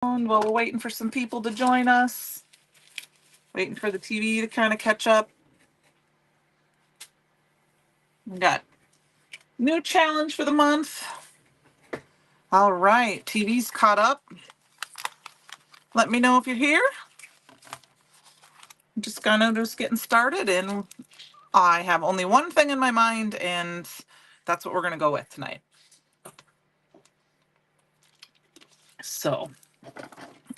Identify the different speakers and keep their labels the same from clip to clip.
Speaker 1: while we're waiting for some people to join us. Waiting for the TV to kind of catch up. We got new challenge for the month. All right, TV's caught up. Let me know if you're here. I'm just getting started, and I have only one thing in my mind, and that's what we're gonna go with tonight. So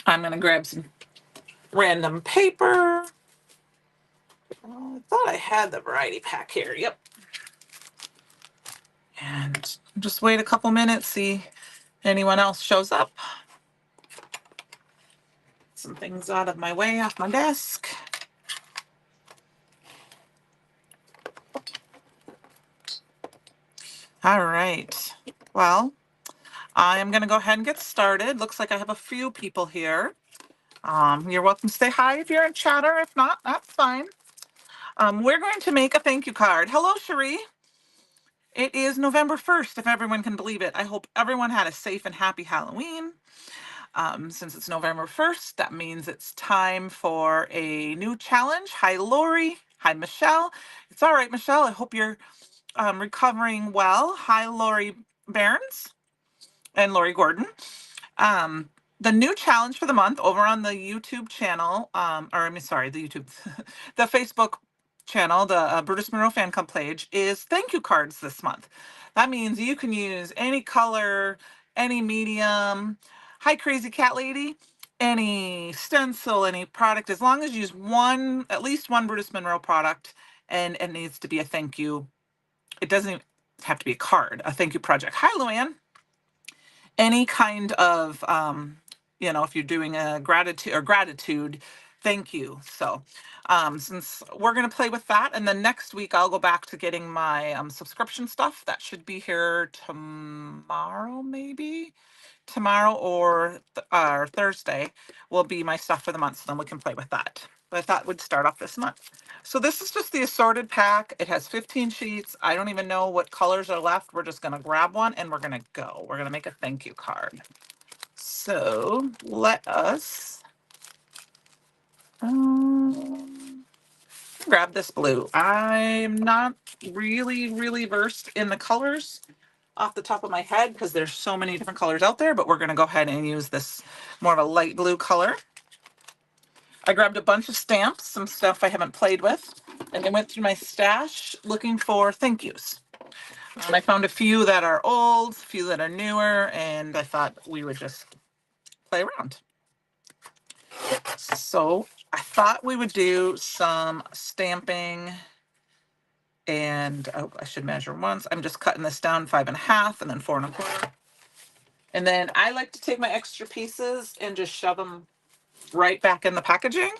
Speaker 1: I'm gonna grab some random paper. I thought I had the variety pack here. Yep. And just wait a couple minutes, see anyone else shows up. Some things out of my way off my desk. All right. Well, I am going to go ahead and get started. Looks like I have a few people here. You're welcome to say hi if you're in chatter. If not, that's fine. We're going to make a thank you card. Hello, Cherie. It is November 1st, if everyone can believe it. I hope everyone had a safe and happy Halloween. Since it's November 1st, that means it's time for a new challenge. Hi, Lori. Hi, Michelle. It's all right, Michelle. I hope you're recovering well. Hi, Lori Barnes and Lori Gordon. The new challenge for the month over on the YouTube channel, the Facebook channel, the Brutus Monroe Fan Club page, is thank you cards this month. That means you can use any color, any medium. Hi, Crazy Cat Lady. Any stencil, any product, as long as you use at least one Brutus Monroe product, and it needs to be a thank you. It doesn't even have to be a card, a thank you project. Hi, Luann. Any kind of, if you're doing a gratitude, thank you. So since we're going to play with that, and then next week I'll go back to getting my subscription stuff. That should be here tomorrow, maybe. Tomorrow or Thursday will be my stuff for the month, so then we can play with that. But I thought we'd start off this month. So this is just the assorted pack. It has 15 sheets. I don't even know what colors are left. We're just going to grab one and we're going to go. We're going to make a thank you card. So let us grab this blue. I'm not really versed in the colors off the top of my head because there's so many different colors out there, but we're going to go ahead and use this more of a light blue color. I grabbed a bunch of stamps, some stuff I haven't played with, and I went through my stash looking for thank yous. I found a few that are old, a few that are newer, and I thought we would just play around. So I thought we would do some stamping, and I should measure once. I'm just cutting this down 5.5 and then 4 1/4. And then I like to take my extra pieces and just shove them right back in the packaging.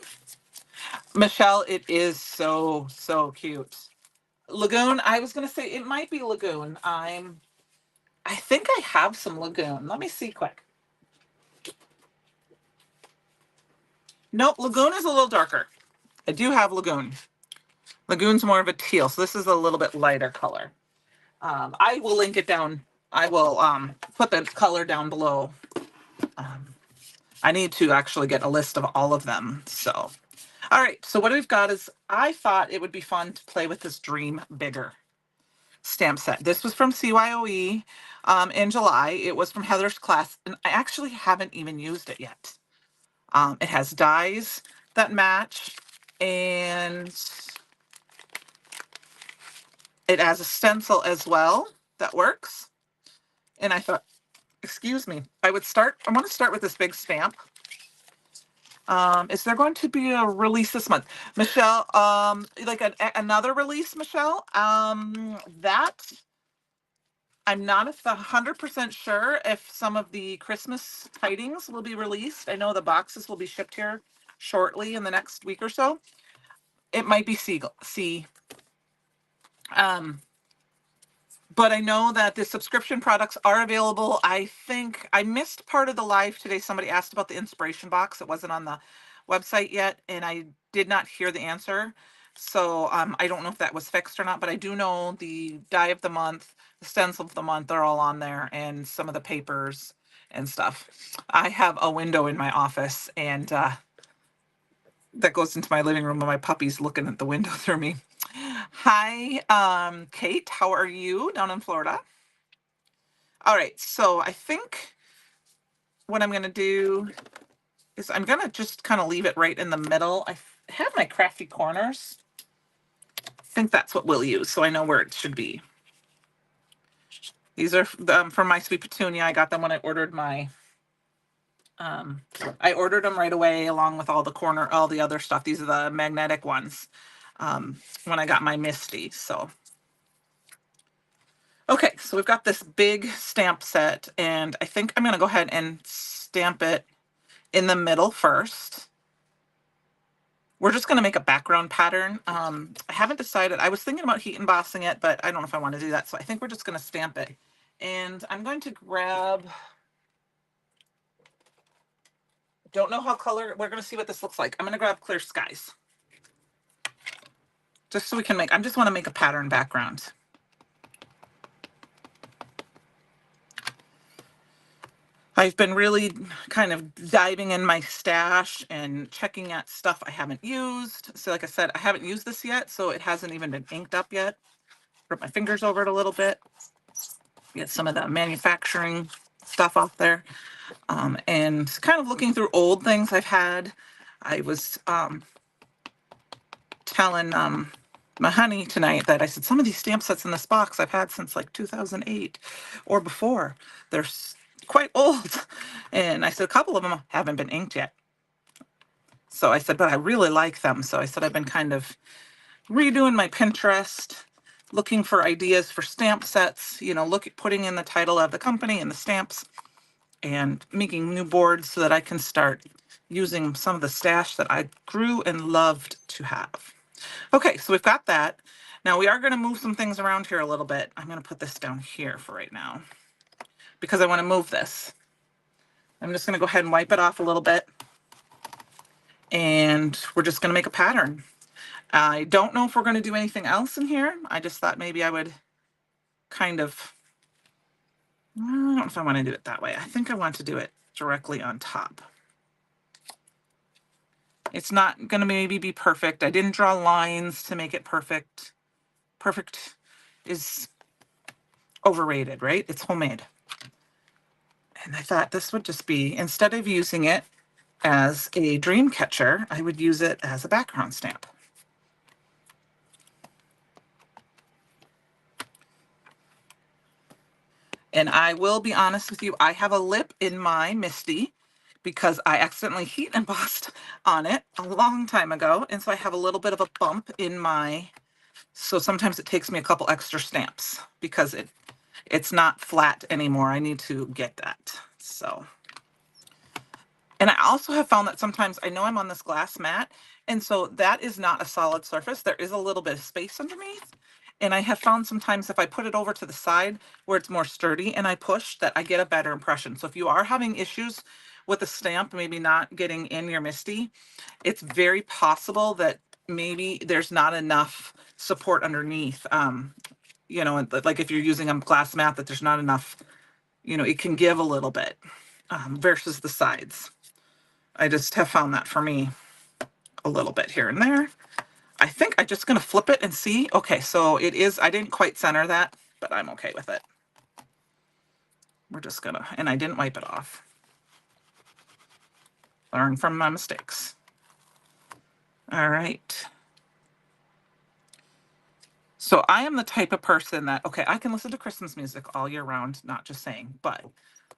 Speaker 1: Michelle, it is so cute. Lagoon, I was going to say it might be Lagoon. I think I have some Lagoon. Let me see quick. Nope, Lagoon is a little darker. I do have Lagoon. Lagoon's more of a teal, so this is a little bit lighter color. I will link it down. I will put the color down below. I need to actually get a list of all of them. So, all right. So what we've got is, I thought it would be fun to play with this Dream Bigger stamp set. This was from CYOE in July. It was from Heather's class, and I actually haven't even used it yet. It has dies that match, and it has a stencil as well that works. And I thought, excuse me, I want to start with this big stamp. Is there going to be a release this month? Michelle, like another release, Michelle? That I'm not 100% sure if some of the Christmas tidings will be released. I know the boxes will be shipped here shortly in the next week or so. It might be C. But I know that the subscription products are available. I think I missed part of the live today. Somebody asked about the inspiration box. It wasn't on the website yet, and I did not hear the answer. So I don't know if that was fixed or not, but I do know the die of the month, the stencil of the month are all on there, and some of the papers and stuff. I have a window in my office, and that goes into my living room, and my puppy's looking at the window through me. Hi, Kate. How are you down in Florida? All right. So I think what I'm going to do is I'm going to just kind of leave it right in the middle. I have my crafty corners. I think that's what we'll use, so I know where it should be. These are from My Sweet Petunia. I got them when I ordered my I ordered them right away along with all the other stuff. These are the magnetic ones when I got my Misty. So, okay, so we've got this big stamp set, and I think I'm going to go ahead and stamp it in the middle first. We're just going to make a background pattern. I haven't decided. I was thinking about heat embossing it, but I don't know if I want to do that. So I think we're just going to stamp it. And I'm going to grab, don't know how color, we're going to see what this looks like. I'm going to grab Clear Skies. Just so we can I just want to make a pattern background. I've been really kind of diving in my stash and checking at stuff I haven't used. So like I said, I haven't used this yet, so it hasn't even been inked up yet. Put my fingers over it a little bit. Get some of the manufacturing stuff off there. And kind of looking through old things I've had. I was telling my honey tonight that I said, some of these stamp sets in this box I've had since like 2008 or before. They're quite old. And I said, a couple of them haven't been inked yet. So I said, but I really like them. So I said, I've been kind of redoing my Pinterest, looking for ideas for stamp sets, putting in the title of the company and the stamps, and making new boards so that I can start using some of the stash that I grew and loved to have. Okay, so we've got that. Now we are going to move some things around here a little bit. I'm going to put this down here for right now because I want to move this. I'm just going to go ahead and wipe it off a little bit. And we're just going to make a pattern. I don't know if we're going to do anything else in here. I just thought maybe I would kind of, I don't know if I want to do it that way. I think I want to do it directly on top. It's not going to maybe be perfect. I didn't draw lines to make it perfect. Perfect is overrated, right? It's homemade. And I thought this would just be, instead of using it as a dream catcher, I would use it as a background stamp. And I will be honest with you, I have a lip in my Misty because I accidentally heat embossed on it a long time ago. And so I have a little bit of a bump in my, so sometimes it takes me a couple extra stamps because it's not flat anymore. I need to get that. So, and I also have found that sometimes, I know I'm on this glass mat, and so that is not a solid surface. There is a little bit of space underneath. And I have found sometimes if I put it over to the side where it's more sturdy and I push, that I get a better impression. So if you are having issues with a stamp, maybe not getting in your Misty, it's very possible that maybe there's not enough support underneath. Like if you're using a glass mat, that there's not enough, it can give a little bit versus the sides. I just have found that for me a little bit here and there. I think I'm just going to flip it and see. Okay, so it is, I didn't quite center that, but I'm okay with it. We're just going to, and I didn't wipe it off. Learn from my mistakes. All right. So I am the type of person that, okay, I can listen to Christmas music all year round, not just saying, but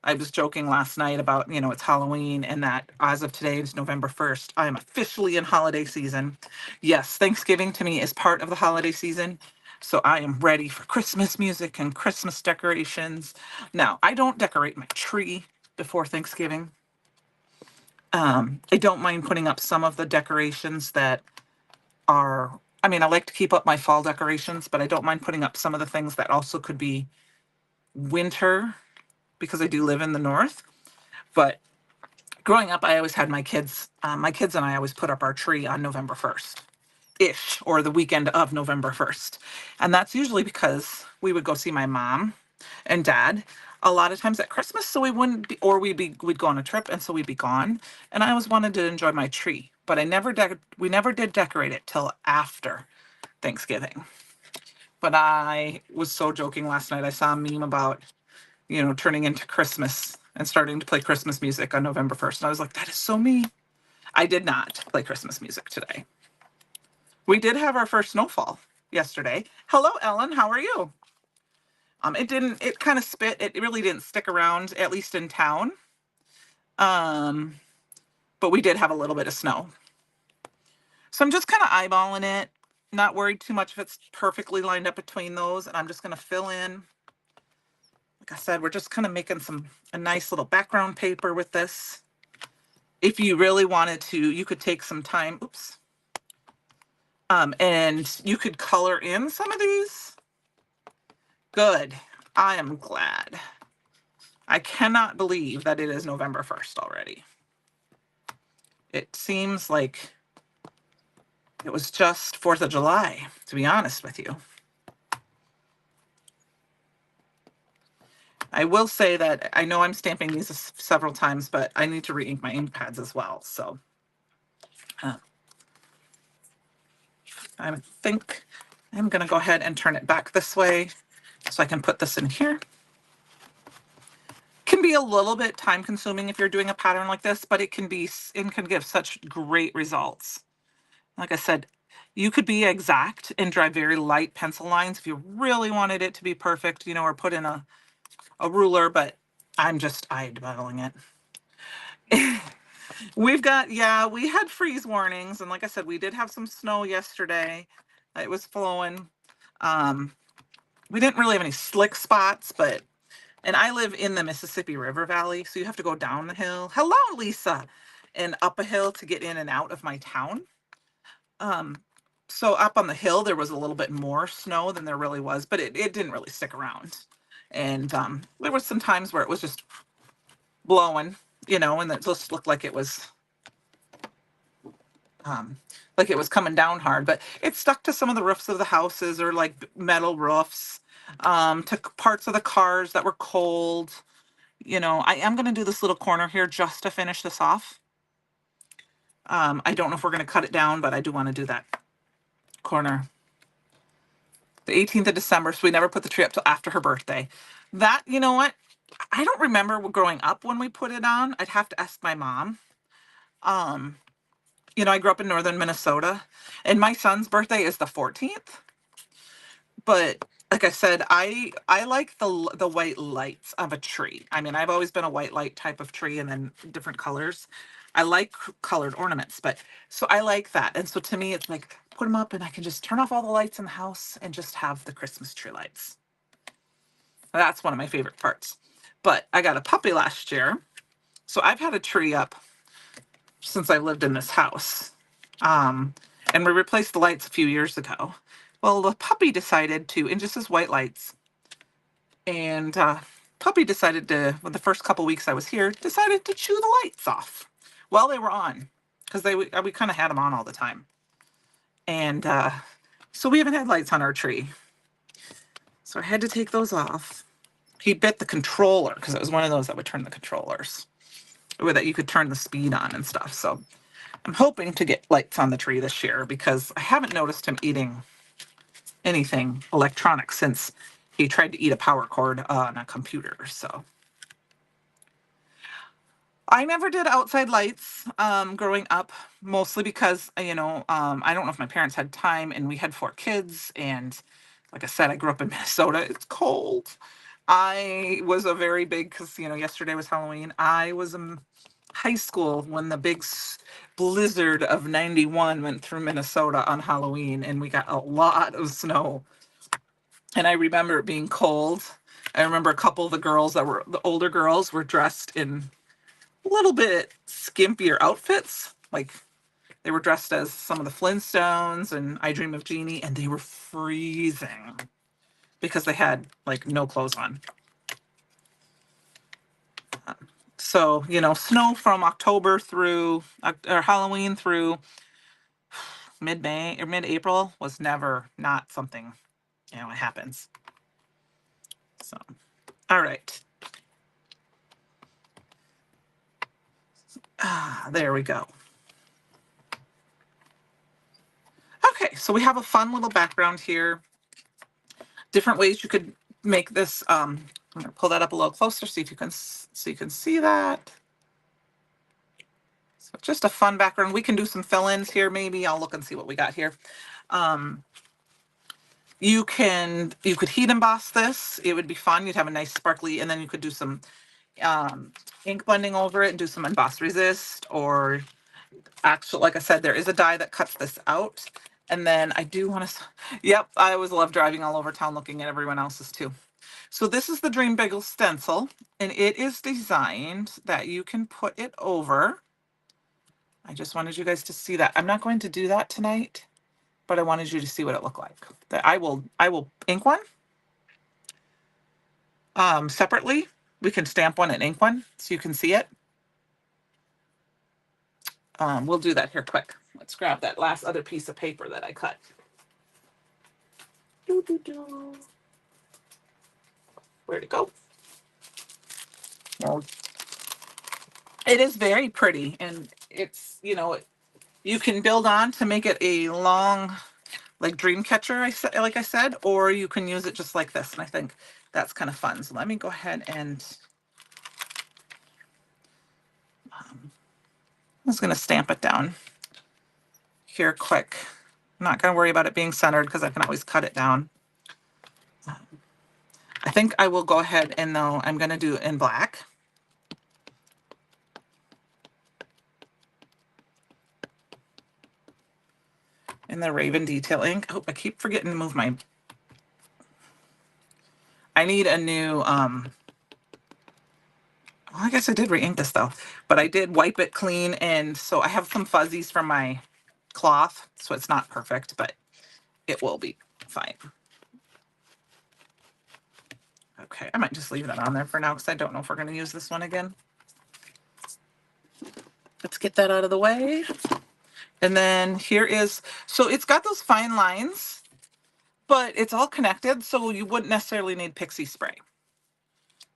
Speaker 1: I was joking last night about, it's Halloween and that as of today, it's November 1st. I am officially in holiday season. Yes, Thanksgiving to me is part of the holiday season. So I am ready for Christmas music and Christmas decorations. Now, I don't decorate my tree before Thanksgiving. I don't mind putting up some of the decorations that are, I like to keep up my fall decorations, but I don't mind putting up some of the things that also could be winter because I do live in the north. But growing up, I always had my kids and I always put up our tree on November 1st ish, or the weekend of November 1st. And that's usually because we would go see my mom and dad a lot of times at Christmas, so we wouldn't be, or we'd go on a trip, and so we'd be gone. And I always wanted to enjoy my tree, but we never did decorate it till after Thanksgiving. But I was so joking last night. I saw a meme about, turning into Christmas and starting to play Christmas music on November 1st. And I was like, that is so me. I did not play Christmas music today. We did have our first snowfall yesterday. Hello, Ellen. How are you? It kind of spit. It really didn't stick around, at least in town. But we did have a little bit of snow. So I'm just kind of eyeballing it, not worried too much if it's perfectly lined up between those. And I'm just going to fill in. Like I said, we're just kind of making a nice little background paper with this. If you really wanted to, you could take some time, and you could color in some of these. Good. I am glad. I cannot believe that it is November 1st already. It seems like it was just 4th of July, to be honest with you. I will say that I know I'm stamping these several times, but I need to re-ink my ink pads as well. So I think I'm going to go ahead and turn it back this way so I can put this in here. Can be a little bit time consuming if you're doing a pattern like this, but it can give such great results. Like I said, you could be exact and draw very light pencil lines if you really wanted it to be perfect, or put in a ruler, but I'm just eyeballing it. We had freeze warnings, and like I said, we did have some snow yesterday. It was flowing. We didn't really have any slick spots, and I live in the Mississippi River Valley, so you have to go down the hill. Hello, Lisa. And up a hill to get in and out of my town. So up on the hill, there was a little bit more snow than there really was, but it didn't really stick around. And there was some times where it was just blowing, and it just looked like it was coming down hard, but it stuck to some of the roofs of the houses, or like metal roofs, to parts of the cars that were cold. I am going to do this little corner here just to finish this off. I don't know if we're going to cut it down, but I do want to do that corner. The 18th of December, so we never put the tree up till after her birthday. That, you know what? I don't remember growing up when we put it on. I'd have to ask my mom. I grew up in northern Minnesota, and my son's birthday is the 14th. But like I said, I like the white lights of a tree. I mean, I've always been a white light type of tree, and then different colors. I like colored ornaments, so I like that. And so to me, it's like, put them up and I can just turn off all the lights in the house and just have the Christmas tree lights. That's one of my favorite parts. But I got a puppy last year, so I've had a tree up since I lived in this house. And we replaced the lights a few years ago. Well, the puppy decided to, and just as white lights, and puppy decided to, well, the first couple weeks I was here, decided to chew the lights off while they were on, because we kind of had them on all the time. And so we haven't had lights on our tree. So I had to take those off. He bit the controller, because it was one of those that would turn the controllers, or that you could turn the speed on and stuff. So I'm hoping to get lights on the tree this year, because I haven't noticed him eating anything electronic since he tried to eat a power cord on a computer. So I never did outside lights growing up, mostly because, I don't know if my parents had time, and we had 4 kids. And like I said, I grew up in Minnesota. It's cold. I was a very big, because, yesterday was Halloween. I was in high school when the big blizzard of 91 went through Minnesota on Halloween, and we got a lot of snow. And I remember it being cold. I remember a couple of the older girls were dressed in a little bit skimpier outfits. Like, they were dressed as some of the Flintstones and I Dream of Jeannie, and they were freezing because they had like no clothes on. So, snow from October through, or Halloween through mid-May or mid-April was never not something, it happens. So, all right. There we go. Okay, so we have a fun little background here. Different ways you could make this. I'm going to pull that up a little closer so you can see that. So just a fun background. We can do some fill-ins here. Maybe I'll look and see what we got here. You could heat emboss this. It would be fun. You'd have a nice sparkly, and then you could do some ink blending over it and do some emboss resist, or actually, like I said, there is a die that cuts this out. And then I do want to, yep, I always love driving all over town looking at everyone else's too. So this is the Dream Bagel stencil, and it is designed that you can put it over. I just wanted you guys to see that. I'm not going to do that tonight, but I wanted you to see what it looked like. That I will ink one separately. We can stamp one and ink one so you can see it. We'll do that here quick. Let's grab that last other piece of paper that I cut. Where'd it go? Well, it is very pretty, and it's, you can build on to make it a long, like dream catcher, like I said, or you can use it just like this, and I think that's kind of fun. So let me go ahead and I'm just going to stamp it down here quick. I'm not going to worry about it being centered because I can always cut it down. I think I will go ahead and though I'm going to do it in black. In the Raven Detail ink. Oh, I keep forgetting to move my. I need a new. Well, I guess I did re-ink this though, but I did wipe it clean, and so I have some fuzzies from my cloth, so it's not perfect, but it will be fine. Okay, I might just leave that on there for now because I don't know if we're going to use this one again. Let's get that out of the way. And then here is, so it's got those fine lines, but it's all connected, so you wouldn't necessarily need pixie spray.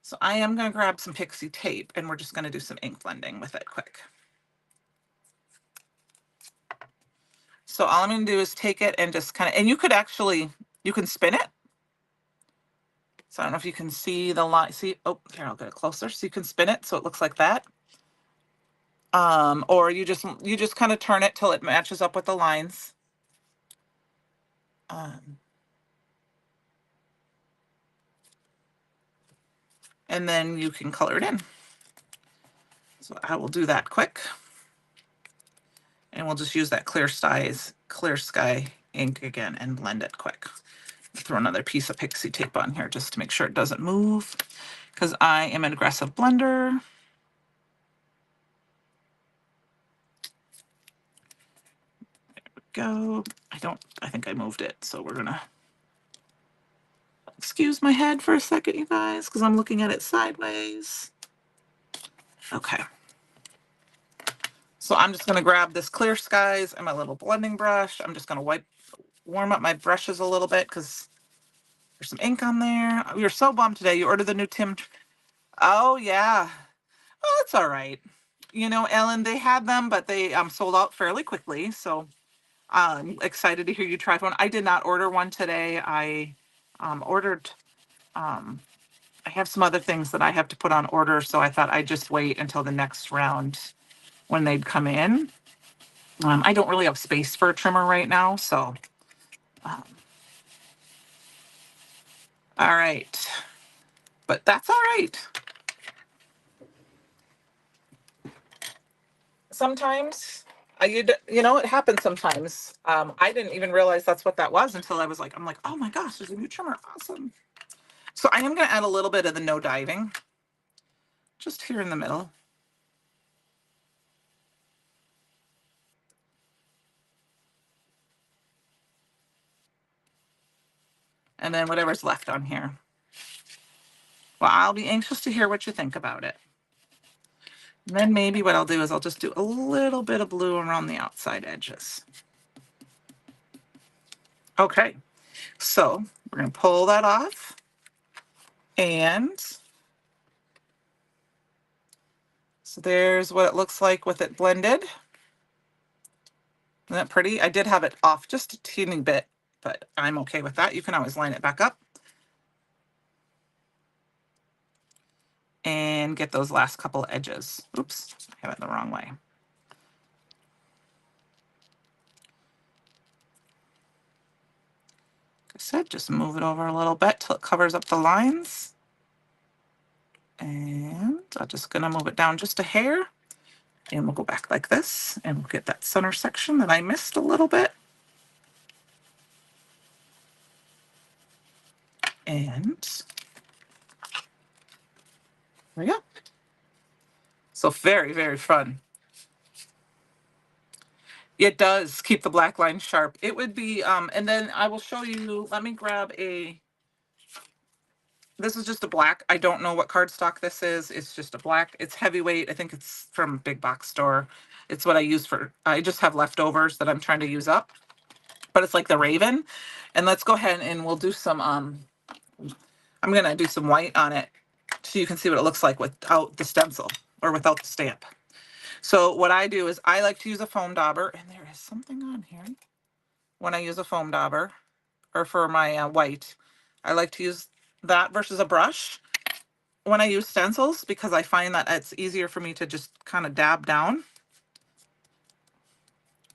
Speaker 1: So I am going to grab some pixie tape, and we're just going to do some ink blending with it quick. So all I'm going to do is take it and just kind of, and you could actually, you can spin it. So I don't know if you can see the line. See, oh, here, I'll get it closer. So you can spin it so it looks like that. Or you just kind of turn it till it matches up with the lines. And then you can color it in. So I will do that quick. And we'll just use that clear sky ink again and blend it quick. Throw another piece of pixie tape on here just to make sure it doesn't move, because I am an aggressive blender. There we go. I think I moved it, so we're gonna excuse my head for a second, you guys, because I'm looking at it sideways. Okay. So I'm just gonna grab this clear skies and my little blending brush. I'm just gonna warm up my brushes a little bit because there's some ink on there. We were so bummed today. You ordered the new Tim. Oh yeah. Oh, that's all right. Ellen, they had them, but they sold out fairly quickly. So I'm excited to hear you try one. I did not order one today. I ordered. I have some other things that I have to put on order, so I thought I'd just wait until the next round when they'd come in. I don't really have space for a trimmer right now, so. All right, but that's all right. Sometimes it happens sometimes. I didn't even realize that's what that was until I'm like, oh my gosh, there's a new trimmer. Awesome. So I am going to add a little bit of the no diving just here in the middle. And then whatever's left on here. Well, I'll be anxious to hear what you think about it. And then maybe what I'll do is I'll just do a little bit of blue around the outside edges. Okay, so we're going to pull that off. And So there's what it looks like with it blended. Isn't that pretty? I did have it off just a teeny bit, but I'm okay with that. You can always line it back up and get those last couple edges. Oops, I have it the wrong way. Like I said, just move it over a little bit till it covers up the lines. And I'm just gonna move it down just a hair. And we'll go back like this and we'll get that center section that I missed a little bit. And there we go. So very, very fun. It does keep the black line sharp. It would be, and then I will show you, let me grab this is just a black. I don't know what cardstock this is. It's just a black. It's heavyweight. I think it's from big box store. It's what I use for, I just have leftovers that I'm trying to use up. But it's like the Raven. And let's go ahead and we'll do some, I'm going to do some white on it so you can see what it looks like without the stencil or without the stamp. So what I do is I like to use a foam dauber, and there is something on here. When I use a foam dauber or for my white, I like to use that versus a brush when I use stencils, because I find that it's easier for me to just kind of dab down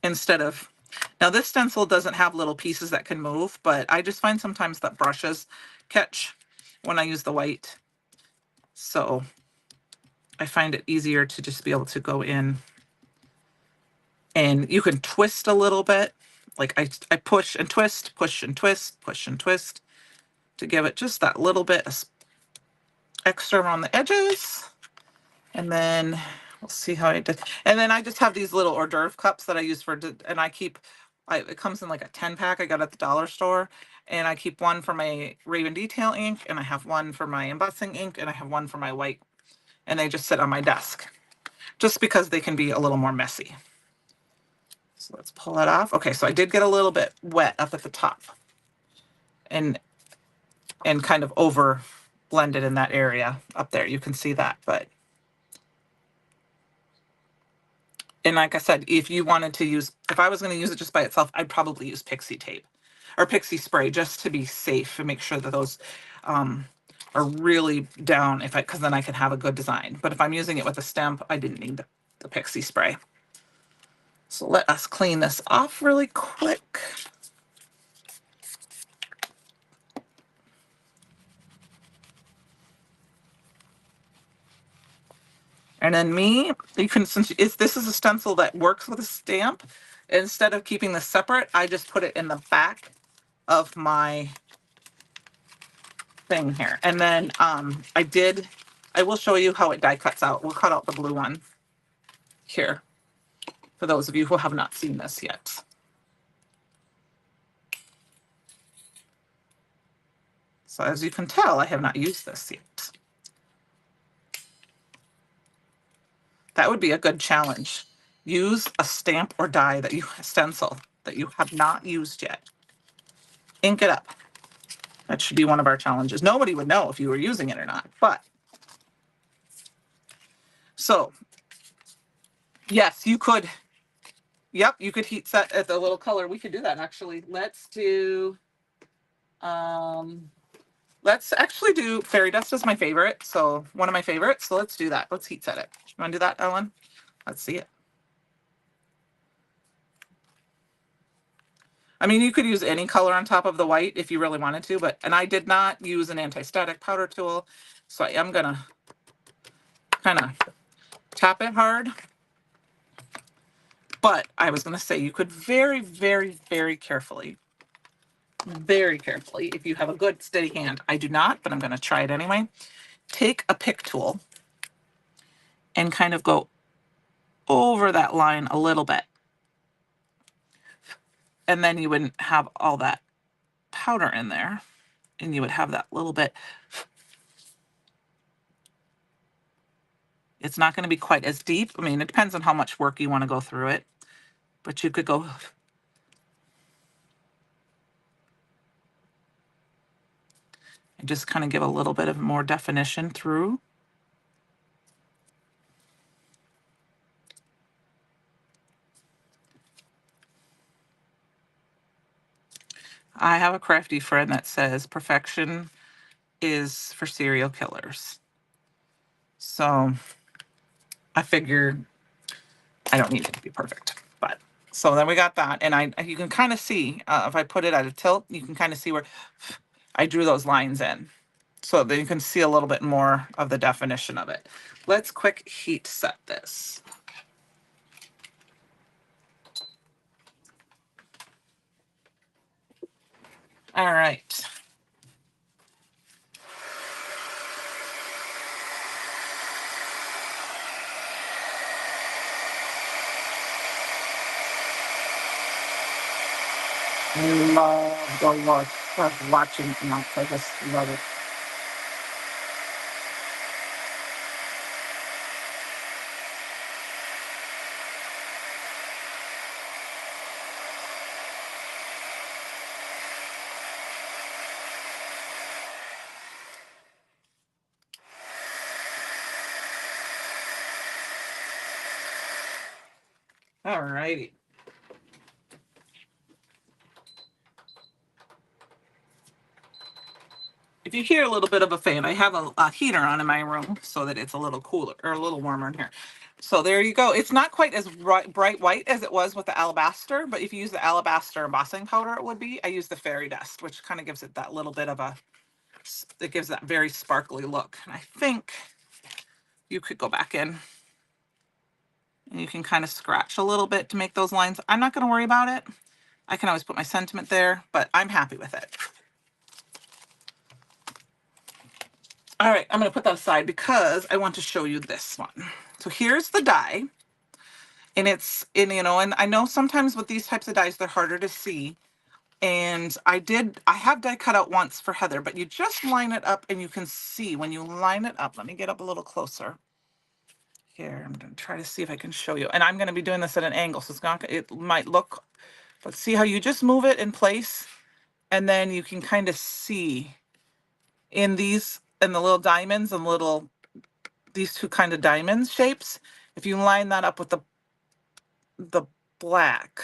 Speaker 1: instead of, now this stencil doesn't have little pieces that can move, but I just find sometimes that brushes catch when I use the white. So I find it easier to just be able to go in, and you can twist a little bit. Like I push and twist, push and twist, push and twist to give it just that little bit of extra around the edges. And then we'll see how I did. And then I just have these little hors d'oeuvre cups that I use for, and I keep, it comes in like a 10 pack I got at the dollar store. And I keep one for my Raven detail ink, and I have one for my embossing ink, and I have one for my white. And they just sit on my desk just because they can be a little more messy. So let's pull it off. Okay, so I did get a little bit wet up at the top and kind of over blended in that area up there. You can see that, but, and like I said, if you wanted to use, if I was going to use it just by itself, I'd probably use pixie tape or pixie spray just to be safe and make sure that those are really down, because then I can have a good design. But if I'm using it with a stamp, I didn't need the pixie spray. So let us clean this off really quick. And then you can, since this is a stencil that works with a stamp, instead of keeping this separate, I just put it in the back of my thing here. And then I will show you how it die cuts out. We'll cut out the blue one here for those of you who have not seen this yet. So as you can tell, I have not used this yet. That would be a good challenge. Use a stamp or die that you stencil that you have not used yet. Ink it up. That should be one of our challenges. Nobody would know if you were using it or not, but. So, yes, you could. Yep, you could heat set at the little color. We could do that actually. Let's actually do fairy dust is my favorite. So one of my favorites. So let's do that. Let's heat set it. You want to do that, Ellen? Let's see it. I mean, you could use any color on top of the white if you really wanted to, and I did not use an anti-static powder tool. So I am gonna kind of tap it hard. But I was gonna say you could very, very, very carefully, if you have a good steady hand. I do not, but I'm gonna try it anyway. Take a pick tool and kind of go over that line a little bit. And then you wouldn't have all that powder in there, and you would have that little bit. It's not going to be quite as deep. I mean, it depends on how much work you want to go through it, but you could go and just kind of give a little bit of more definition through. I have a crafty friend that says perfection is for serial killers. So I figured I don't need it to be perfect. But so then we got that. And you can kind of see, if I put it at a tilt, you can kind of see where I drew those lines in. So that you can see a little bit more of the definition of it. Let's quick heat set this. All right. I love the look of watching enough. I just love it. All righty. If you hear a little bit of a fan, I have a heater on in my room so that it's a little cooler or a little warmer in here. So there you go. It's not quite as bright white as it was with the alabaster, but if you use the alabaster embossing powder, it would be. I use the fairy dust, which kind of gives it that little bit of it gives that very sparkly look. And I think you could go back in and you can kind of scratch a little bit to make those lines. I'm not going to worry about it. I can always put my sentiment there, but I'm happy with it. All right, I'm going to put that aside because I want to show you this one. So here's the die. And and I know sometimes with these types of dies, they're harder to see. And I have die cut out once for Heather, but you just line it up and you can see when you line it up. Let me get up a little closer. Here, I'm going to try to see if I can show you. And I'm going to be doing this at an angle, so it might look, but see how you just move it in place and then you can kind of see in the little diamonds and these two kind of diamonds shapes. If you line that up with the black,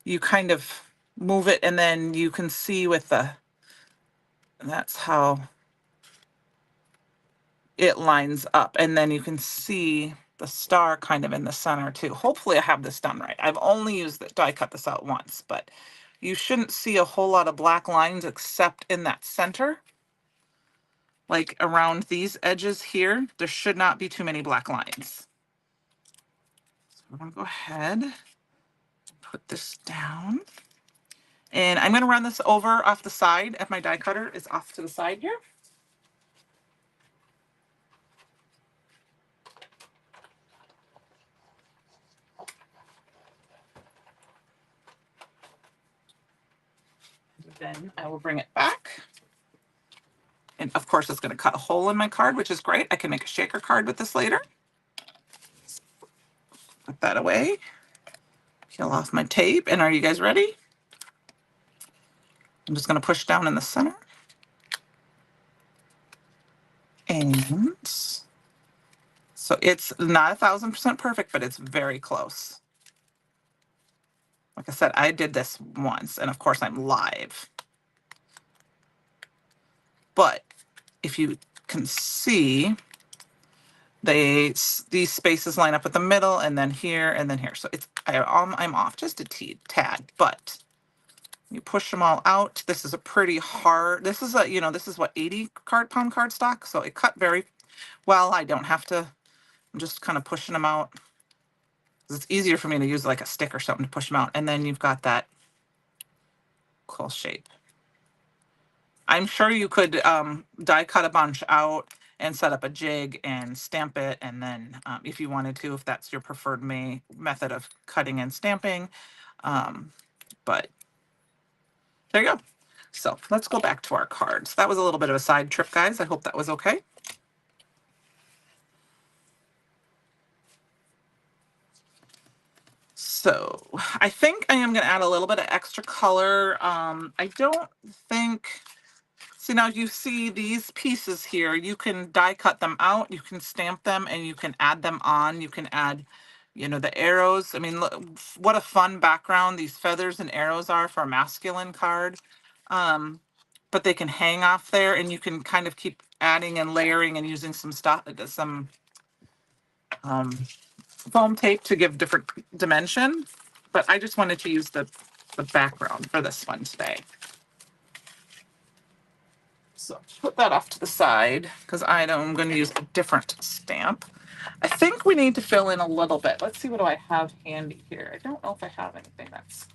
Speaker 1: you kind of move it and then you can see that's how it lines up. And then you can see the star kind of in the center too. Hopefully I have this done right. I've only used the die cut this out once, but you shouldn't see a whole lot of black lines except in that center. Like around these edges here, there should not be too many black lines. So I'm gonna go ahead, put this down. And I'm gonna run this over off the side if my die cutter is off to the side here. Then I will bring it back. And of course, it's going to cut a hole in my card, which is great. I can make a shaker card with this later. Put that away. Peel off my tape. And are you guys ready? I'm just going to push down in the center. And so it's not 1000% perfect, but it's very close. Like I said, I did this once, and of course I'm live. But if you can see, these spaces line up with the middle, and then here, and then here. So I'm off just a tad, but you push them all out. This is a pretty hard, this is what, 80 pound cardstock. So it cut very well. I don't have to, I'm just kind of pushing them out. It's easier for me to use like a stick or something to push them out. And then you've got that cool shape. I'm sure you could die cut a bunch out and set up a jig and stamp it. And then if you wanted to, if that's your preferred method of cutting and stamping. But there you go. So let's go back to our cards. That was a little bit of a side trip, guys. I hope that was okay. So I think I am going to add a little bit of extra color. I don't think, see now you see these pieces here, you can die cut them out, you can stamp them, and you can add them on. You can add, the arrows. I mean, look, what a fun background these feathers and arrows are for a masculine card. But they can hang off there, and you can kind of keep adding and layering and using some stuff, some foam tape to give different dimension. But I just wanted to use the background for this one today. So put that off to the side because I'm going to use a different stamp. I think we need to fill in a little bit. Let's see, what do I have handy here? I don't know if I have anything that's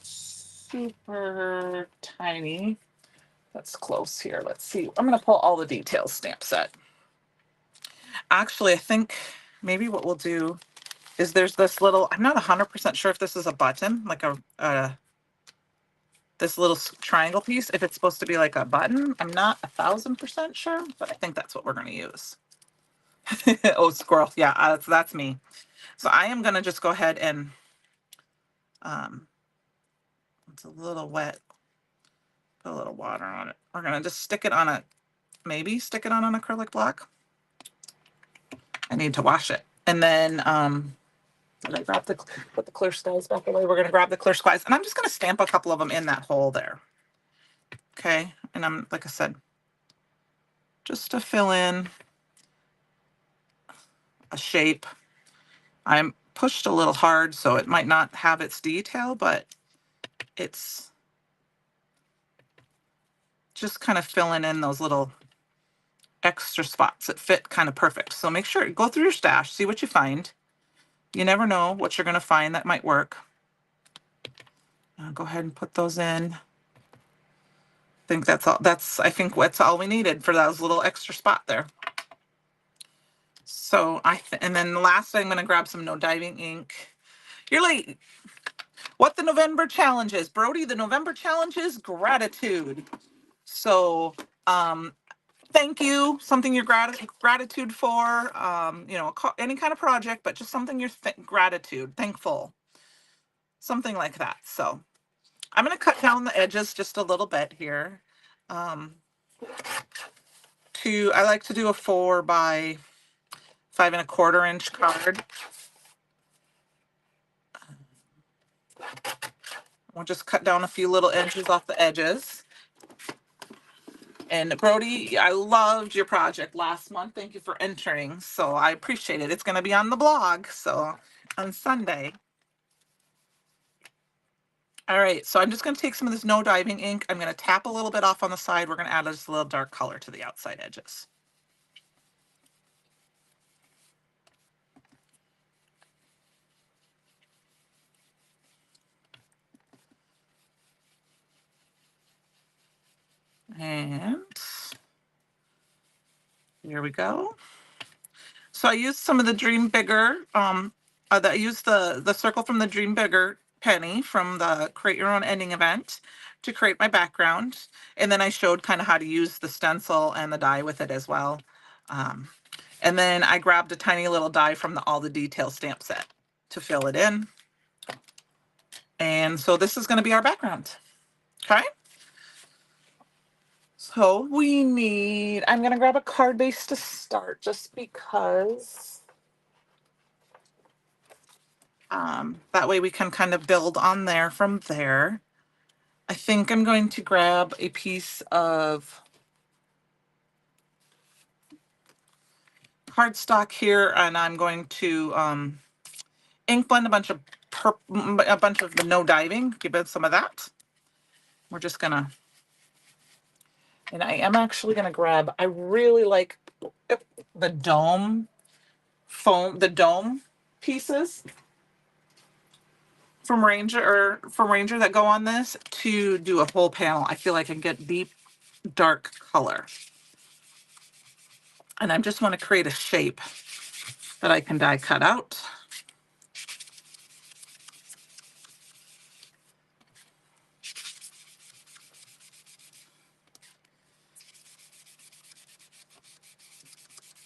Speaker 1: super tiny. That's close here. Let's see. I'm going to pull all the details stamp set. Actually, I think maybe what we'll do is there's this little, I'm not 100% sure if this is a button, like this little triangle piece, if it's supposed to be like a button. I'm not 1,000% sure, but I think that's what we're going to use. Oh, squirrel. Yeah, that's me. So I am going to just go ahead and, it's a little wet. Put a little water on it. We're going to just stick it on maybe stick it on an acrylic block. I need to wash it. And then, did I put the clear skies back away? We're going to grab the clear skies, and I'm just going to stamp a couple of them in that hole there. Okay. And I'm, like I said, just to fill in a shape. I'm pushed a little hard, so it might not have its detail, but it's just kind of filling in those little extra spots that fit kind of perfect. So make sure, go through your stash, see what you find. You never know what you're going to find that might work. Go ahead and put those in. I think that's all. I think that's all we needed for those little extra spot there. So and then the last thing, I'm going to grab some No Diving ink. You're late. What the November challenge is, Brody? The November challenge is gratitude. So, thank you, something you're gratitude for, any kind of project, but just something you're gratitude, thankful, something like that. So I'm going to cut down the edges just a little bit here. I like to do a 4 by 5 1/4 inch card. We'll just cut down a few little edges off the edges. And Brody, I loved your project last month. Thank you for entering. So I appreciate it. It's going to be on the blog. So on Sunday. All right. So I'm just going to take some of this No Diving ink. I'm going to tap a little bit off on the side. We're going to add just a little dark color to the outside edges. And here we go. So I used some of the Dream Bigger. I used the circle from the Dream Bigger penny from the Create Your Own Ending event to create my background. And then I showed kind of how to use the stencil and the die with it as well. And then I grabbed a tiny little die from the All the Details stamp set to fill it in. And so this is going to be our background. Okay. So I'm going to grab a card base to start just because that way we can kind of build on there from there. I think I'm going to grab a piece of cardstock here, and I'm going to ink blend a bunch of the No Diving, give it some of that. We're just gonna, and I am actually gonna grab, I really like the dome foam, the dome pieces from Ranger that go on this to do a whole panel. I feel like I can get deep, dark color. And I just want to create a shape that I can die cut out.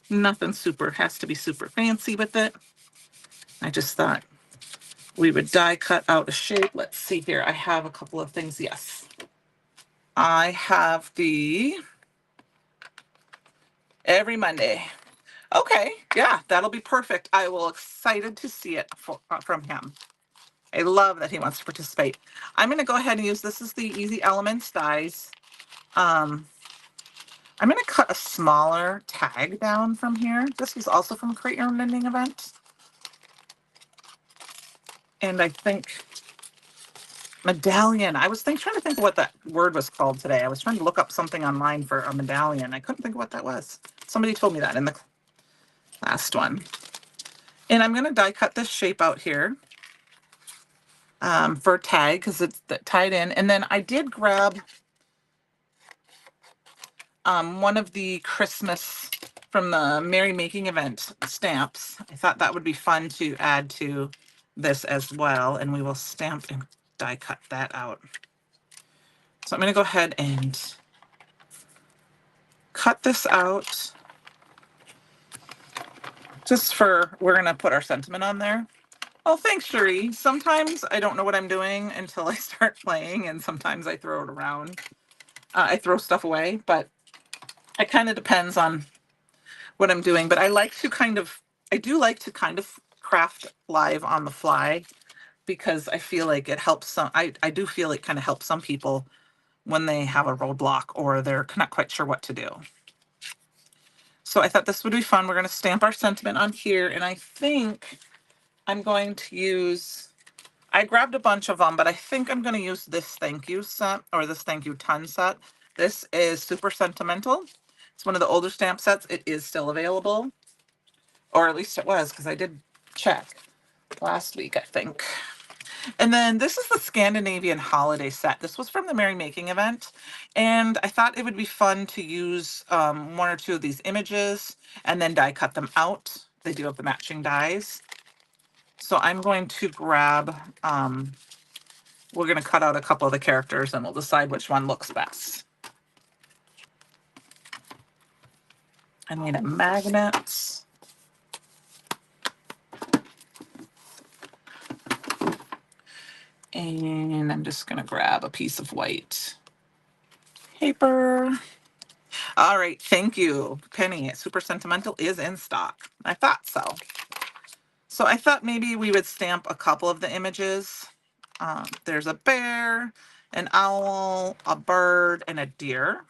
Speaker 1: Nothing has to be super fancy with it. I just thought we would die cut out a shape. Let's see here. I have a couple of things. Yes. I have the every Monday. Okay. Yeah, that'll be perfect. I will excited to see it from him. I love that he wants to participate. I'm going to go ahead and use, this is the Easy Elements dies. I'm going to cut a smaller tag down from here. This was also from Create Your Own Knitting event. And I think medallion. I was trying to think of what that word was called today. I was trying to look up something online for a medallion. I couldn't think of what that was. Somebody told me that in the last one. And I'm going to die cut this shape out here for a tag because it's tied in. And then I did grab one of the Christmas from the Merry Making event stamps. I thought that would be fun to add to this as well. And we will stamp and die cut that out. So I'm going to go ahead and cut this out. Just for, we're going to put our sentiment on there. Oh, thanks, Cherie. Sometimes I don't know what I'm doing until I start playing, and sometimes I throw it around. I throw stuff away, but it kind of depends on what I'm doing. But I do like to kind of craft live on the fly because I feel like it helps I do feel it kind of helps some people when they have a roadblock or they're not quite sure what to do. So I thought this would be fun. We're going to stamp our sentiment on here, and I think I'm going to use, I grabbed a bunch of them, but I think I'm going to use this thank you set, or this thank you ton set. This is super sentimental. It's one of the older stamp sets. It is still available, or at least it was, because I did check last week, I think. And then this is the Scandinavian holiday set. This was from the Merry Making event, and I thought it would be fun to use one or two of these images and then die cut them out. They do have the matching dies. So I'm going to grab, we're going to cut out a couple of the characters and we'll decide which one looks best. I need a magnet. And I'm just going to grab a piece of white paper. All right, thank you, Penny. Super Sentimental is in stock. I thought so. So I thought maybe we would stamp a couple of the images. There's a bear, an owl, a bird, and a deer.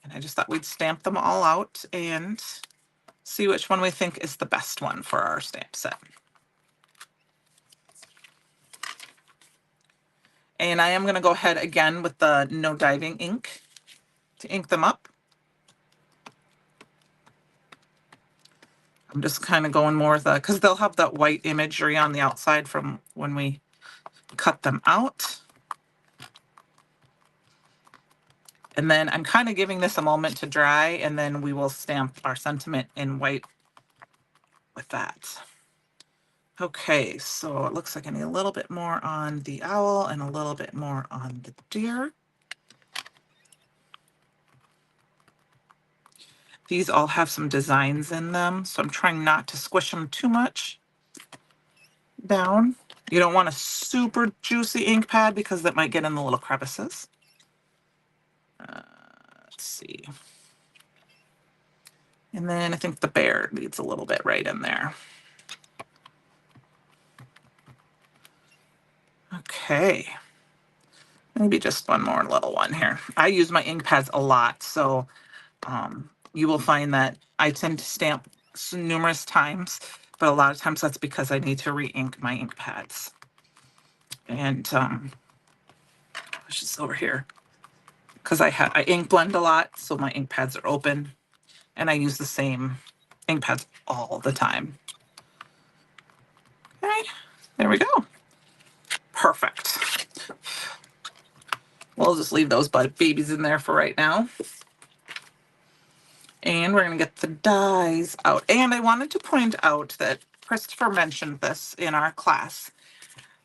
Speaker 1: And I just thought we'd stamp them all out and see which one we think is the best one for our stamp set. And I am going to go ahead again with the No Diving ink to ink them up. I'm just kind of going more with because they'll have that white imagery on the outside from when we cut them out. And then I'm kind of giving this a moment to dry, and then we will stamp our sentiment in white with that. Okay, so it looks like I need a little bit more on the owl and a little bit more on the deer. These all have some designs in them, so I'm trying not to squish them too much down. You don't want a super juicy ink pad because that might get in the little crevices. Let's see. And then I think the bear needs a little bit right in there. Okay. Maybe just one more little one here. I use my ink pads a lot, so you will find that I tend to stamp numerous times, but a lot of times that's because I need to re-ink my ink pads. And it's just over here because I ink blend a lot, so my ink pads are open, and I use the same ink pads all the time. Okay, there we go. Perfect. We'll just leave those babies in there for right now. And we're going to get the dies out. And I wanted to point out that Christopher mentioned this in our class.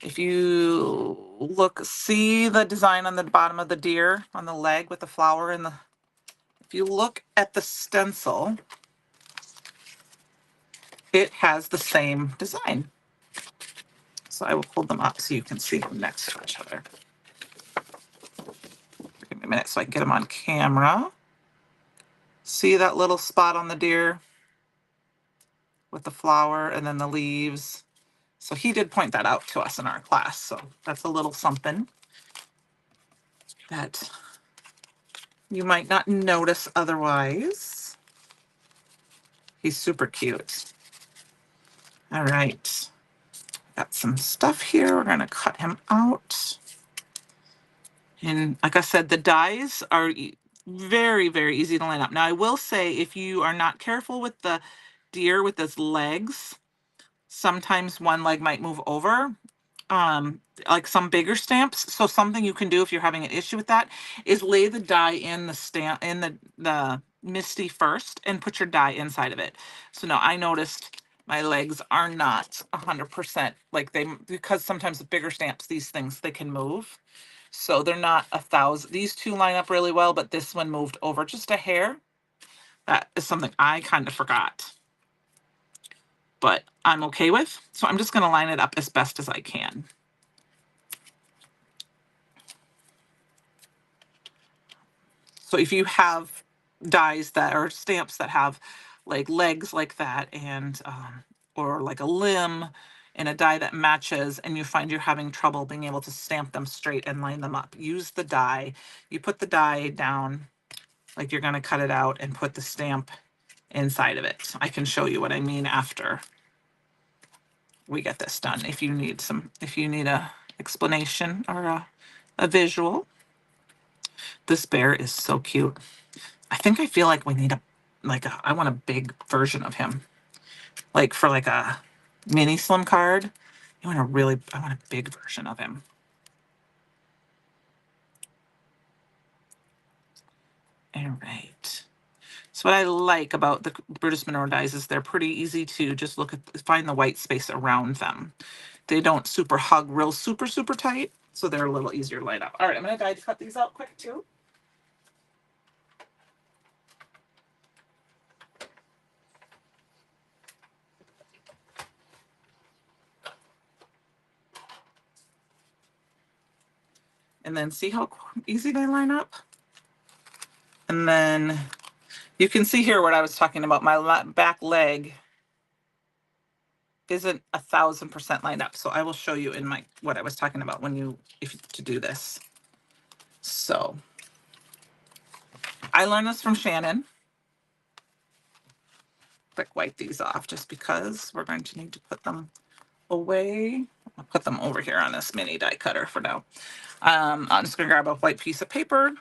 Speaker 1: If you look, see the design on the bottom of the deer on the leg with the flower and if you look at the stencil, it has the same design. So I will hold them up so you can see them next to each other. Give me a minute so I can get them on camera. See that little spot on the deer with the flower and then the leaves? So he did point that out to us in our class. So that's a little something that you might not notice otherwise. He's super cute. All right. Got some stuff here. We're going to cut him out. And like I said, the dies are very, very easy to line up. Now, I will say if you are not careful with the deer with his legs, sometimes one leg might move over, like some bigger stamps. So something you can do if you're having an issue with that is lay the die in the stamp in the Misty first and put your die inside of it. So now I noticed my legs are not 100% like they, because sometimes with bigger stamps, these things, they can move. So they're not 1,000. These two line up really well, but this one moved over just a hair. That is something I kind of forgot, but I'm okay with. So I'm just going to line it up as best as I can. So if you have dies that are stamps that have like legs like that and or like a limb and a die that matches and you find you're having trouble being able to stamp them straight and line them up, use the die. You put the die down like you're going to cut it out and put the stamp inside of it. I can show you what I mean after we get this done if you need a explanation or a visual. This bear is so cute. I feel like we need I want a big version of him. Like for like a mini slim card. I want a big version of him. All right. So what I like about the Brutus Monroe dies is they're pretty easy to just find the white space around them. They don't super hug real super tight, so they're a little easier to light up. All right, I'm going to die to cut these out quick too. And then see how easy they line up? And then you can see here what I was talking about. My back leg isn't 1,000% lined up. So I will show you in what I was talking about to do this. So I learned this from Shannon. Quick wipe these off just because we're going to need to put them away. I'll put them over here on this mini die cutter for now. I'm just going to grab a white piece of paper.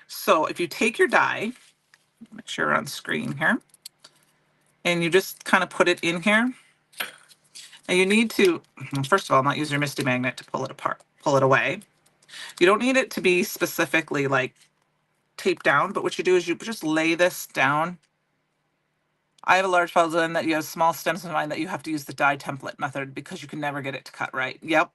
Speaker 1: So if you take your die, make sure you're on screen here, and you just kind of put it in here. And you need to, first of all, not use your Misty magnet to pull it away. You don't need it to be specifically like taped down, but what you do is you just lay this down. I have a large puzzle that you have small stems in mind that you have to use the die template method because you can never get it to cut right. Yep.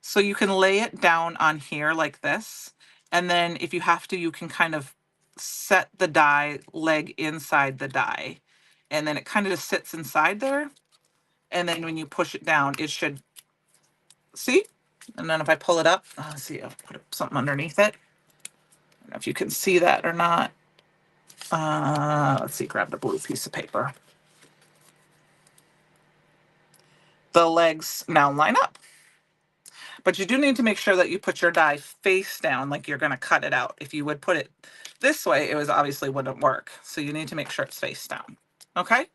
Speaker 1: So you can lay it down on here like this. And then if you have to, you can kind of set the die leg inside the die. And then it kind of just sits inside there. And then when you push it down, it should, see? And then if I pull it up, let's see, I'll put something underneath it. I don't know if you can see that or not. Let's see, grab the blue piece of paper. The legs now line up. But you do need to make sure that you put your die face down like you're going to cut it out. If you would put it this way, it obviously wouldn't work. So you need to make sure it's face down. Okay?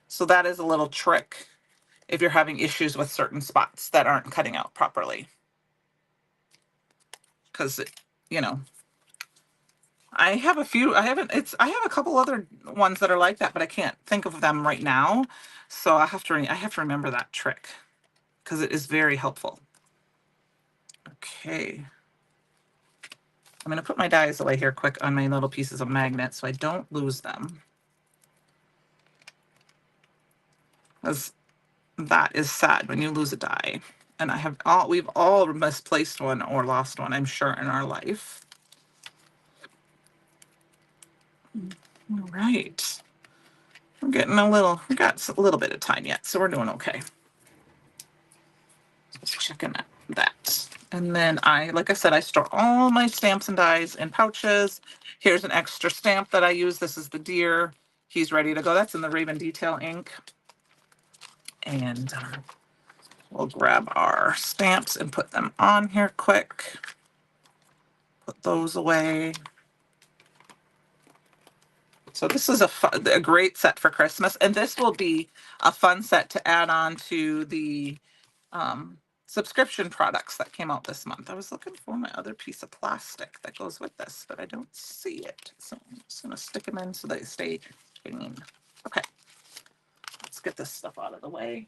Speaker 1: So that is a little trick if you're having issues with certain spots that aren't cutting out properly. Because, I have a couple other ones that are like that, but I can't think of them right now. So I have to remember that trick because it is very helpful. Okay. I'm going to put my dies away here quick on my little pieces of magnet so I don't lose them. Because that is sad when you lose a die. And we've all misplaced one or lost one, I'm sure, in our life. All right. We got a little bit of time yet, so we're doing okay. Just checking that. And then like I said, I store all my stamps and dies in pouches. Here's an extra stamp that I use. This is the deer. He's ready to go. That's in the Raven Detail ink. And we'll grab our stamps and put them on here quick. Put those away. So this is a great set for Christmas, and this will be a fun set to add on to the subscription products that came out this month. I was looking for my other piece of plastic that goes with this, but I don't see it. So I'm just going to stick them in so they stay clean. Okay, let's get this stuff out of the way.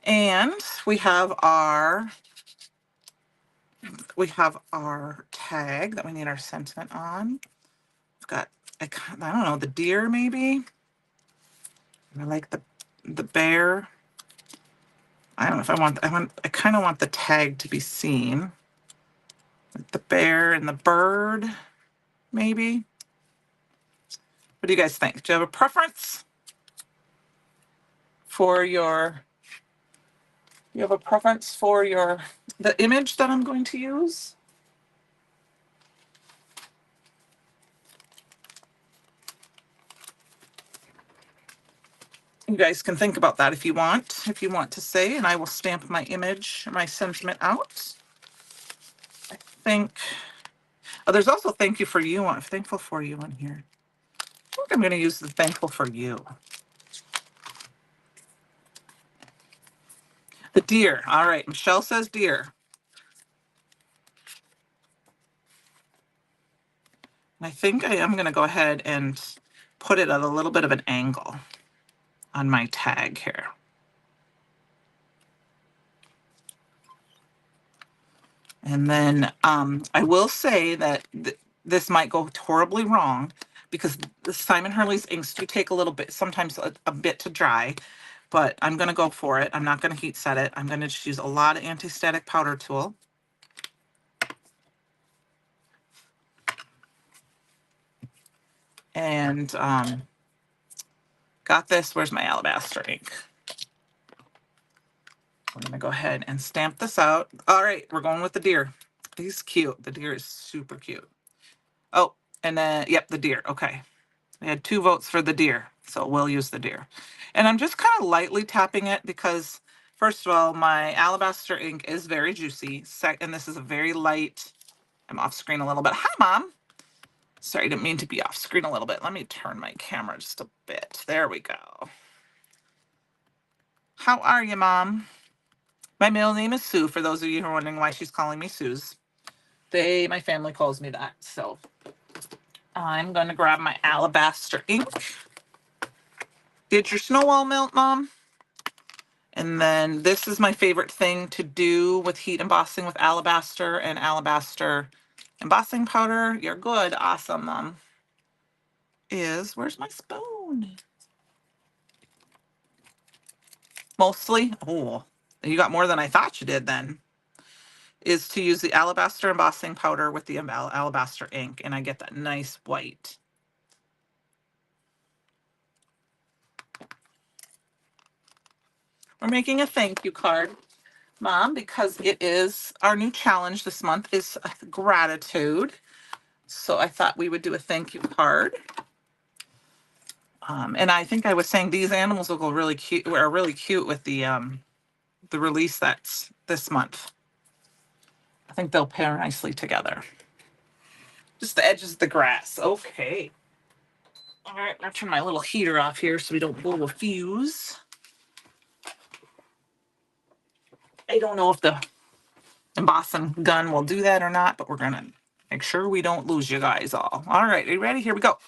Speaker 1: And we have our tag that we need our sentiment on. We've got, I don't know, the deer maybe. I like the bear. I don't know if I kind of want the tag to be seen. The bear and the bird, maybe. What do you guys think? Do you have a preference for the image that I'm going to use? You guys can think about that if you want to say, and I will stamp my image, my sentiment out. I think, oh, there's also thank you for you on, thankful for you on here. I think I'm going to use the thankful for you. The deer. All right. Michelle says deer. I think I am going to go ahead and put it at a little bit of an angle on my tag here. And then I will say that this might go horribly wrong because the Simon Hurley's inks do take a little bit, sometimes a bit to dry, but I'm going to go for it. I'm not going to heat set it. I'm going to just use a lot of anti-static powder tool. And got this. Where's my alabaster ink? I'm going to go ahead and stamp this out. All right, we're going with the deer. He's cute. The deer is super cute. Oh, and then, yep, the deer. Okay. We had 2 votes for the deer, so we'll use the deer. And I'm just kind of lightly tapping it because, first of all, my alabaster ink is very juicy. And this is a very light, I'm off screen a little bit. Hi, Mom. Sorry, I didn't mean to be off screen a little bit. Let me turn my camera just a bit. There we go. How are you, Mom? My middle name is Sue, for those of you who are wondering why she's calling me Suze. My family calls me that. So I'm going to grab my alabaster ink. Did your snow all melt, Mom? And then this is my favorite thing to do with heat embossing with alabaster and alabaster embossing powder. You're good. Awesome, Mom. Where's my spoon? Mostly. Oh, you got more than I thought you did then. Is to use the alabaster embossing powder with the alabaster ink, and I get that nice white. We're making a thank you card, Mom, because it is our new challenge this month is gratitude. So I thought we would do a thank you card. And I think I was saying these animals will go really cute, are really cute with the release that's this month. I think they'll pair nicely together. Just the edges of the grass. Okay. All right, I'll turn my little heater off here so we don't blow a fuse. I don't know if the embossing gun will do that or not, but we're gonna make sure we don't lose you guys all. All right, are you ready? Here we go.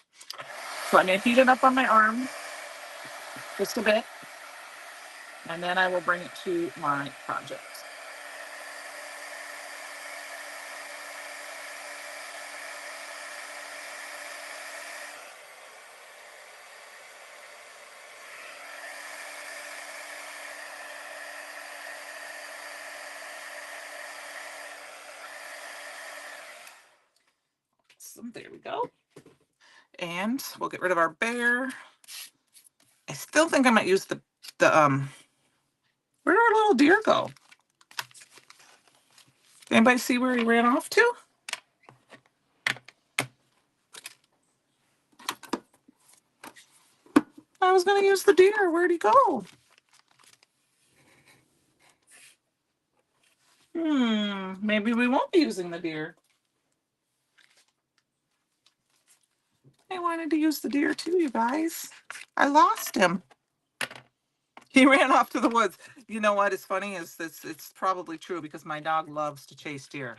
Speaker 1: So I'm gonna heat it up on my arm just a bit, and then I will bring it to my project. So there we go. And we'll get rid of our bear. I still think I might use the where did our little deer go? Anybody see where he ran off to? I was going to use the deer. Where'd he go? Maybe we won't be using the deer. I wanted to use the deer too, you guys. I lost him. He ran off to the woods. You know what is funny is this, it's probably true because my dog loves to chase deer.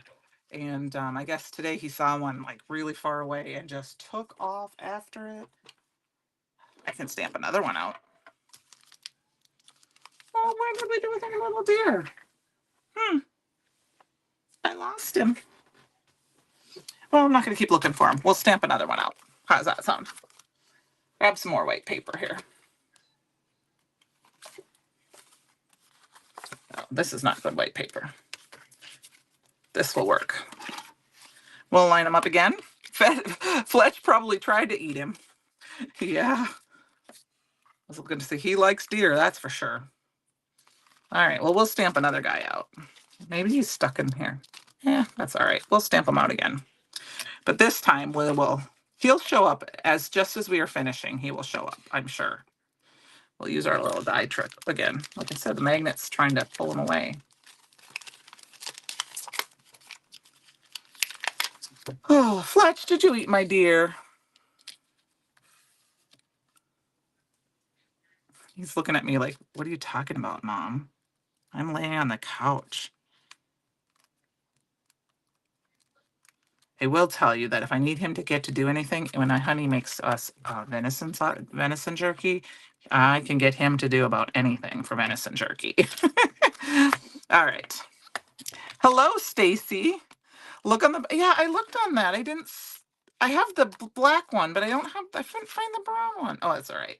Speaker 1: And I guess today he saw one like really far away and just took off after it. I can stamp another one out. Oh, what did we do with our little deer? I lost him. Well, I'm not going to keep looking for him. We'll stamp another one out. How's that sound? Grab some more white paper here. Oh, this is not good white paper. This will work. We'll line him up again. Fletch probably tried to eat him. Yeah. I was looking to see. He likes deer, that's for sure. All right, well, we'll stamp another guy out. Maybe he's stuck in here. Yeah, that's all right. We'll stamp him out again. But this time he'll show up just as we are finishing. He will show up, I'm sure. We'll use our little die trick again. Like I said, the magnet's trying to pull him away. Oh, Fletch, did you eat my deer? He's looking at me like, what are you talking about, Mom? I'm laying on the couch. I will tell you that if I need him to get to do anything, when my honey makes us venison jerky, I can get him to do about anything for venison jerky. All right. Hello, Stacy. Look on the, yeah, I looked on that. I have the black one, but I couldn't find the brown one. Oh, that's all right.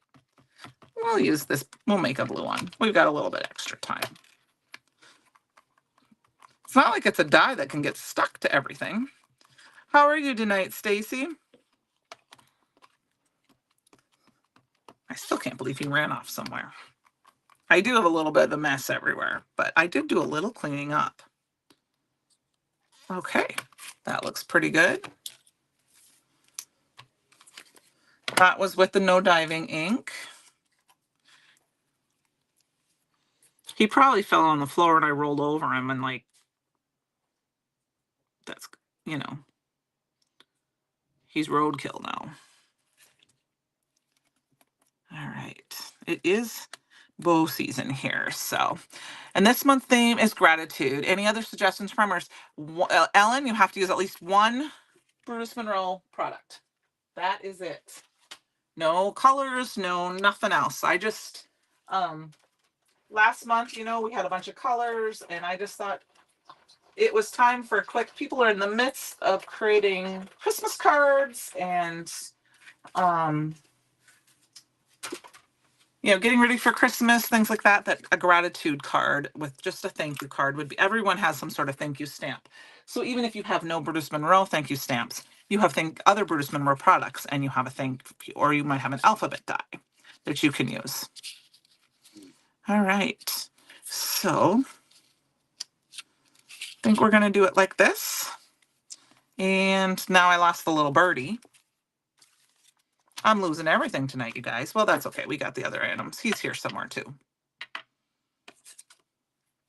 Speaker 1: We'll use this. We'll make a blue one. We've got a little bit extra time. It's not like it's a die that can get stuck to everything. How are you tonight, Stacy? I still can't believe he ran off somewhere. I do have a little bit of a mess everywhere, but I did do a little cleaning up. Okay, that looks pretty good. That was with the no diving ink. He probably fell on the floor and I rolled over him and like, that's, you know, he's roadkill now. All right, it is bow season here, so. And this month's theme is gratitude. Any other suggestions from us? Ellen, you have to use at least one Brutus Monroe product. That is it. No colors, no nothing else. I just, last month, you know, we had a bunch of colors and I just thought it was time for a quick, people are in the midst of creating Christmas cards and, you know, getting ready for Christmas, things like that, that a gratitude card with just a thank you card would be, everyone has some sort of thank you stamp. So even if you have no Brutus Monroe thank you stamps, you have other Brutus Monroe products and you have a thank you, or you might have an alphabet die that you can use. All right. So I think we're going to do it like this. And now I lost the little birdie. I'm losing everything tonight, you guys. Well, that's okay. We got the other items. He's here somewhere too.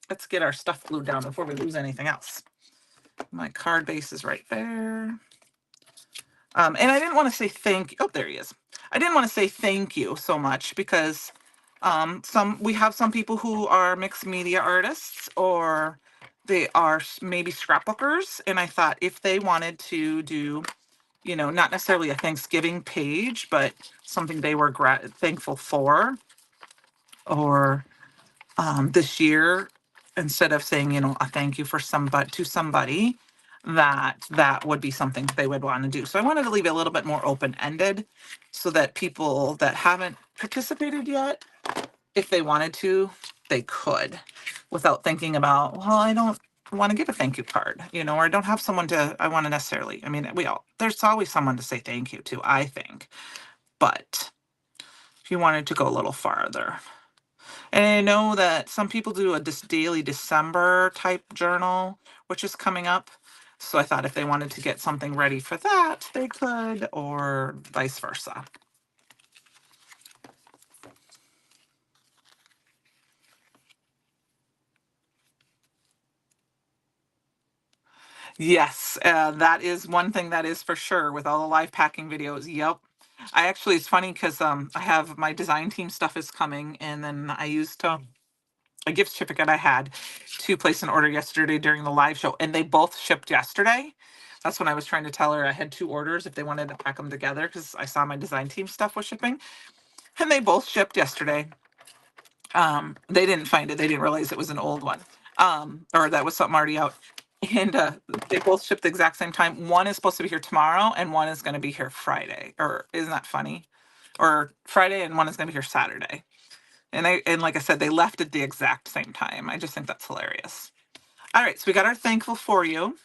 Speaker 1: Let's get our stuff glued down before we lose anything else. My card base is right there. And I didn't want to say thank you. Oh, there he is. I didn't want to say thank you so much because we have some people who are mixed media artists or they are maybe scrapbookers. And I thought if they wanted to do, you know, not necessarily a Thanksgiving page, but something they were thankful for, or this year, instead of saying, you know, a thank you for somebody, that would be something they would want to do. So I wanted to leave it a little bit more open-ended so that people that haven't participated yet, if they wanted to, they could, without thinking about, well, I don't want to give a thank you card, you know, or I don't have someone I want to necessarily, I mean, there's always someone to say thank you to, I think. But if you wanted to go a little farther. And I know that some people do a daily December type journal, which is coming up. So I thought if they wanted to get something ready for that, they could, or vice versa. Yes, that is one thing that is for sure with all the live packing videos. Yep. I actually, it's funny because I have my design team stuff is coming, and then I used a gift certificate I had to place an order yesterday during the live show, and they both shipped yesterday. That's when I was trying to tell her I had two orders if they wanted to pack them together because I saw my design team stuff was shipping, and they both shipped yesterday. They didn't find it. They didn't realize it was an old one, or that was something already out. And they both shipped the exact same time. One is supposed to be here tomorrow, and one is going to be here Friday. Or isn't that funny? Or Friday, and one is going to be here Saturday. And like I said, they left at the exact same time. I just think that's hilarious. All right, so we got our thankful for you.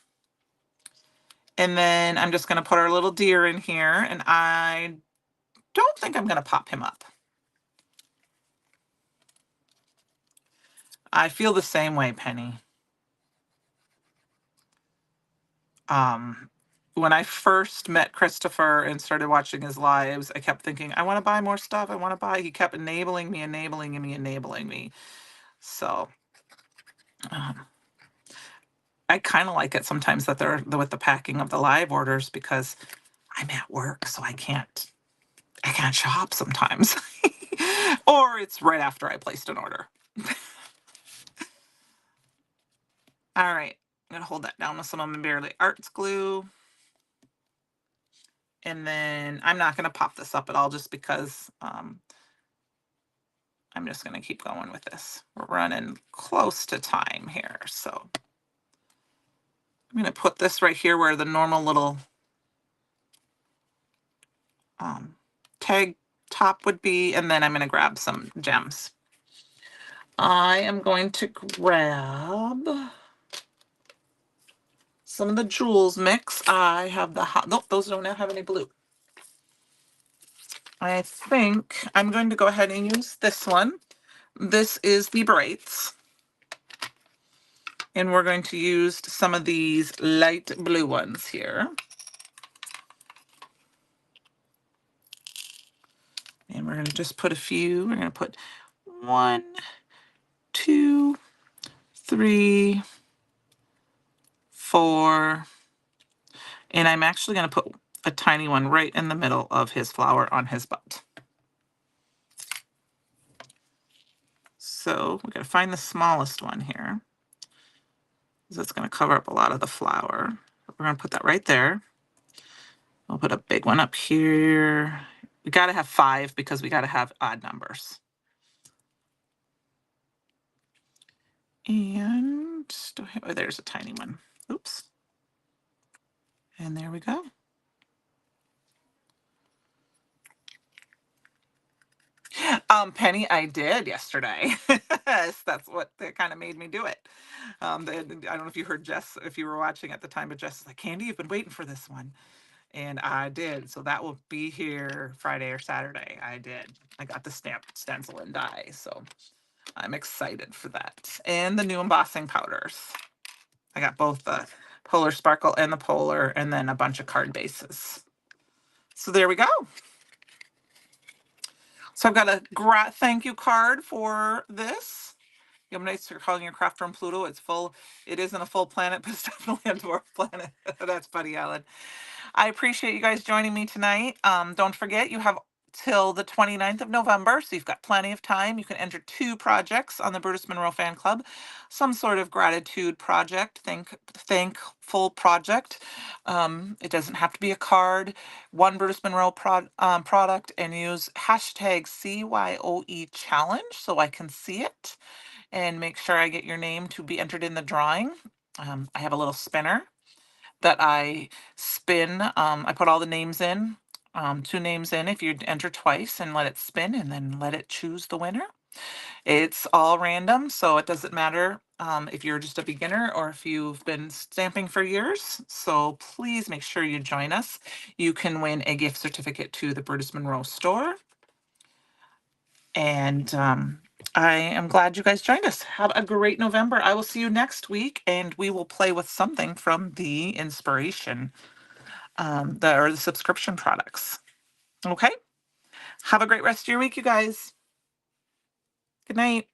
Speaker 1: And then I'm just going to put our little deer in here, and I don't think I'm going to pop him up. I feel the same way, Penny. When I first met Christopher and started watching his lives, I kept thinking, I want to buy more stuff. I want to buy. He kept enabling me. So I kind of like it sometimes that they're with the packing of the live orders because I'm at work, so I can't shop sometimes. Or it's right after I placed an order. All right, I'm gonna hold that down with some of my Barely Arts glue. And then I'm not gonna pop this up at all just because I'm just gonna keep going with this. We're running close to time here. So I'm gonna put this right here where the normal little tag top would be, and then I'm gonna grab some gems. I am going to grab some of the jewels mix. I have the hot, nope, those don't have any blue. I think I'm going to go ahead and use this one. This is the brights. And we're going to use some of these light blue ones here. And we're going to just put a few. We're going to put 1, 2, 3, 4. And I'm actually going to put a tiny one right in the middle of his flower on his butt. So we got to find the smallest one here. That's going to cover up a lot of the flower. We're going to put that right there. I'll put a big one up here. We got to have 5 because we got to have odd numbers. And oh, there's a tiny one. Oops. And there we go. Penny, I did yesterday. Yes, that's what kind of made me do it. I don't know if you heard Jess, if you were watching at the time, but Jess is like, Candy, you've been waiting for this one. And I did. So that will be here Friday or Saturday. I did. I got the stamped stencil and die. So I'm excited for that. And the new embossing powders. I got both the Polar Sparkle and the Polar, and then a bunch of card bases. So there we go. So I've got a thank you card for this. You have nice for calling your craft from Pluto. It's full. It isn't a full planet, but it's definitely a dwarf planet. That's funny, Alan. I appreciate you guys joining me tonight. Don't forget, you have till the 29th of November, so you've got plenty of time. You can enter 2 projects on the Brutus Monroe Fan Club, some sort of gratitude project, thankful project. It doesn't have to be a card. One Brutus Monroe product, and use hashtag CYOE challenge so I can see it and make sure I get your name to be entered in the drawing. I have a little spinner that I spin. I put all the names in, 2 names in if you enter twice, and let it spin and then let it choose the winner. It's all random, so it doesn't matter if you're just a beginner or if you've been stamping for years. So please make sure you join us. You can win a gift certificate to the Brutus Monroe store. And I am glad you guys joined us. Have a great November. I will see you next week, and we will play with something from the inspiration, the subscription products. Okay? Have a great rest of your week, you guys. Good night.